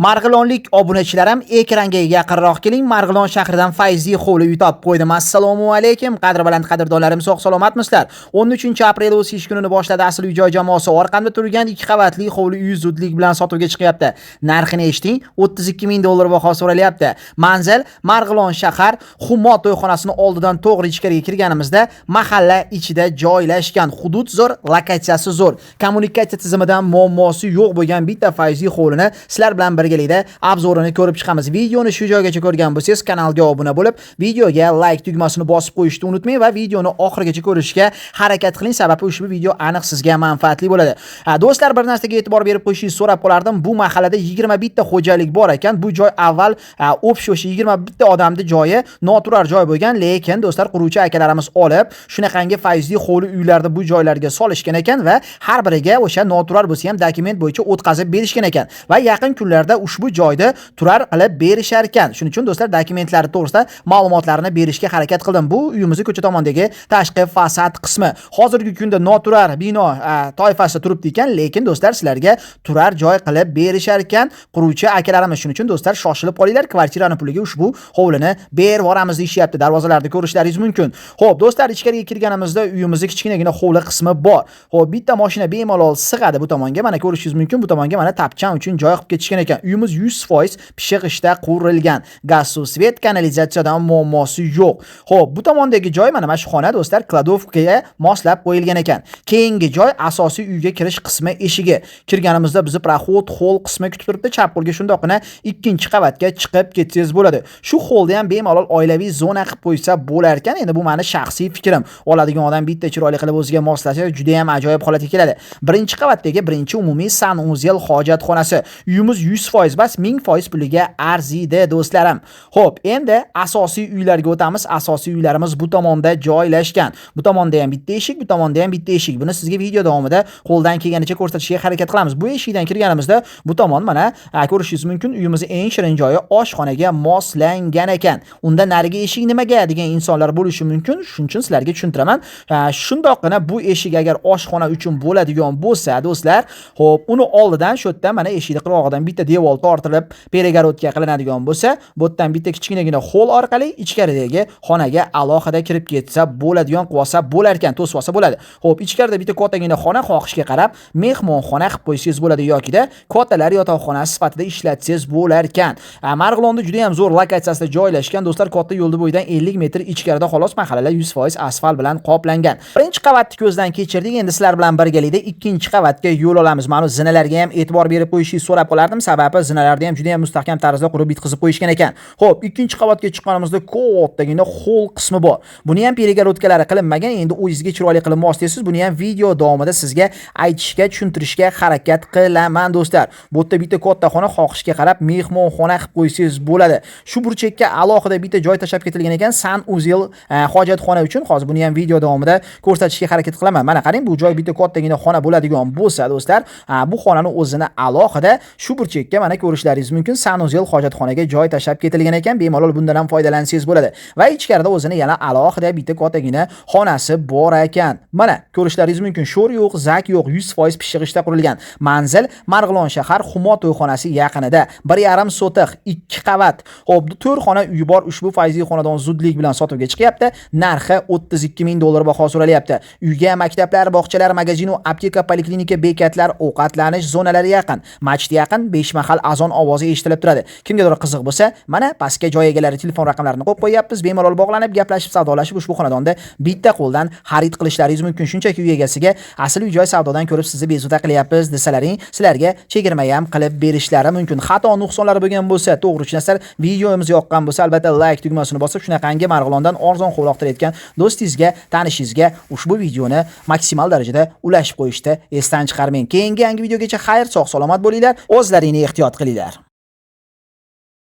Marg'ilonlik obunachilarim ekranga yaqinroq keling. Marg'ilon shahridan Fayzi hovli uy topib qo'ydim. Assalomu alaykum. Qadrbaland qadrdonlarim, sog' salomatmisizlar? 13-aprel o'z ish kunini boshladi. Asl uy joy jamoasi orqamda turgan 2 qavatli hovli uy zudlik bilan sotuvga chiqyapti. Narxini eshiting, 32 ming dollar baho so'ralyapti. Manzil Marg'ilon shahar Humo to'yxonasining oldidan to'g'ri ichkariga kirganimizda mahalla ichida joylashgan. Hudud zo'r, lokatsiyasi zo'r. Kommunikatsiya tizimidan muammosi yo'q bo'lgan bitta Fayzi hovlini sizlar bilan birgalikda obzorini ko'rib chiqamiz. Videoni shu joygacha ko'rgan bo'lsangiz, kanalga obuna bo'lib, videoga like tugmasini bosib qo'yishni unutmang va videoni oxirigacha ko'rishga harakat qiling, sababi ushbu video aniq sizga manfaatli bo'ladi. Do'stlar, bir narsaga e'tibor berib qo'yishingizni so'rab qolardim. Bu mahallada 21 ta xo'jalik bor ekan. Bu joy avval o'sha 21 ta odamning joyi noturar joy bo'lgan, lekin do'stlar quruvchi akalarimiz olib, shunaqangi Fayzi hovli uylarda bu joylarga solishgan ekan va har biriga o'sha noturar bo'lsa ham dokument bo'yicha o'tkazib berishgan ekan va yaqin kunlarda ushbu joyda turar qilib berishar ekan. Shuning uchun do'stlar dokumentlari to'g'risida ma'lumotlarni berishga harakat qildim. Bu uyimizning ko'cha tomondagi tashqi fasad qismi. Hozirgi kunda noturar bino toifasida turibdi ekan, lekin do'stlar sizlarga turar joy qilib berishar ekan quruvchi akalarimiz. Shuning uchun do'stlar shoshilib qolinglar, kvartirani puliga ushbu hovlini berib yuboramiz deyishyapti. Darvozalarda ko'rishlaringiz mumkin. Xo'p, do'stlar, ichkariga kirganimizda uyimizning kichkinagina hovli qismi bor. Xo'p, bitta mashina bemalol sig'adi bu tomonga. Mana ko'rishingiz mumkin, bu tomonga mana tapchan uchun joy qilib ketishgan ekan. Uyimiz 100% pishiqishda qurilgan. Gaz, suv, svet, kanalizatsiyadan muammosi yo'q. Xo'p, bu tomondagi joy mana shu xona do'stlar kladovkaga moslab qo'yilgan ekan. Keyingi joy asosiy uyga kirish qismi eshigi. Kirganimizda bizni proxod, hol qismi kutib turibdi. Chap qo'lga shundoqqina ikkinchi qavatga chiqib ketsangiz bo'ladi. Shu holda ham bemalol oilaviy zona qilib qo'ysa bo'lar ekan. Endi bu meni shaxsiy fikrim. Oladigan odam bitta chiroyli qilib o'ziga moslasa juda ham ajoyib holatga keladi. Birinchi qavatdagi birinchi umumiy sanuzel hojatxonasi. Uyimiz 100% bas 1000% puliga arziydi do'stlarim. Xo'p, endi asosiy uylarga o'tamiz. Asosiy uylarimiz bu tomonda joylashgan. Bu tomonda ham bitta eshik, bu tomonda ham bitta eshik. Buni sizga video davomida qo'ldan kelganicha ko'rsatishga harakat qilamiz. Bu eshikdan kirganimizda bu tomon mana ko'rishingiz mumkin, uyimizning eng shirin joyi oshxonaga moslangan ekan. Unda narigi eshik nimaga degan insonlar bo'lishi mumkin. Shuning uchun sizlarga tushuntiraman. Shundoqqina bu eshik agar oshxona uchun bo'ladigan bo'lsa, do'stlar, xo'p, uni oldidan shu yerdan mana eshikning qirog'idan bitta devor tortilib, peregorodka qilinadigan bo'lsa, bu yerdan bitta kichkinagina hol orqali ichkaridagi xonaga alohida kirib ketsa bo'ladigan qilsa bo'lar ekan, to'svasa bo'ladi. Xo'p, ichkarida bitta kattagina xona xohishga qarab mehmonxona qilib qo'ysangiz bo'ladi yoki-da kattalar yotoqxonasi sifatida ishlatsangiz bo'lar ekan. Marg'ilonda juda ham zo'r lokatsiyasida joylashgan do'stlar, katta yo'lda bo'yidan 50 metr ichkarida xolos mahallalar 100% asfalt bilan qoplangan. Birinchi qavatni ko'zdan kechirdik, endi sizlar bilan birgalikda ikkinchi qavatga yo'l olamiz. Mana zinalarga ham e'tibor berib qo'yishingizni so'rab qolardim, sababi zinalarda ham juda ham mustahkam tarzda qurib bitkizib qo'yishgan ekan. Xo'p, ikkinchi qavatga chiqqanimizda kattagina hol qismi bor. Buni ham peregorodkalari qilinmagan. Endi o'zingizga chiroyli qilib moslaysiz. Buni ham video davomida sizga aytishga, tushuntirishga harakat qilaman do'stlar. Bu yerda bitta katta xona xohishga qarab mehmonxona qilib qo'ysangiz bo'ladi. Shu burchakka alohida bitta joy tashab ketilgan ekan sanuzel hojatxona uchun. Hozir buni ham video davomida ko'rsatishga harakat qilaman. Mana qarang, bu joy bitta kattagina xona bo'ladigan bo'lsa do'stlar, bu xonani o'zini alohida shu burchakka mana ko'rishlaringiz mumkin, sanuzel hojatxonaga joy tashab ketilgan ekan. Bemalol bundan ham foydalansangiz bo'ladi. Va ichkarida o'zini yana alohida bitta kattagina xonasi bor ekan. Mana ko'rishlaringiz mumkin, sho'r yo'q, zak yo'q, 100% pishiqishda qurilgan. Manzil Marg'ilon shahar Humo to'yxonasi yaqinida. 1,5 sotiq, 2 qavat. Xo'p, 4 xona uy bor. Ushbu Fayzi xonadon zudlik bilan sotuvga chiqyapti. Narxi 32 ming dollar baho so'ralyapti. Uyga maktablar, bog'chalar, magazin, apteka, poliklinika, bekatlar, ovqatlanish zonalari yaqin. Masjid yaqin, 5 mahal azon ovozi eshitilib turadi. Kimgadir qiziq bo'lsa, mana pastga joy egalari telefon raqamlarini qo'yib qo'yapmiz. Bemalol bog'lanib, gaplashib, savdolashib ushbu xonadonda bitta qo'ldan xarid qilishlaringiz mumkin. Shunchaki uy egasiga asl uy joy savdodan ko'rib sizni bezovta qilyapmiz desalaring, sizlarga chegirma ham qilib berishlari mumkin. Xato nuqsonlari bo'lgan bo'lsa, to'g'ri tushunasizlar. Videomiz yoqqan bo'lsa, albatta like tugmasini bosib, shunaqangi Marg'ilondan arzon qo'loqtirayotgan do'stingizga, tanishingizga ushbu videoni maksimal darajada ulashib qo'yishni esdan chiqarmang. Keyingi yangi videogacha xayr, sog' salomat bo'linglar. O'zlaringni ehtiyot qilinglar.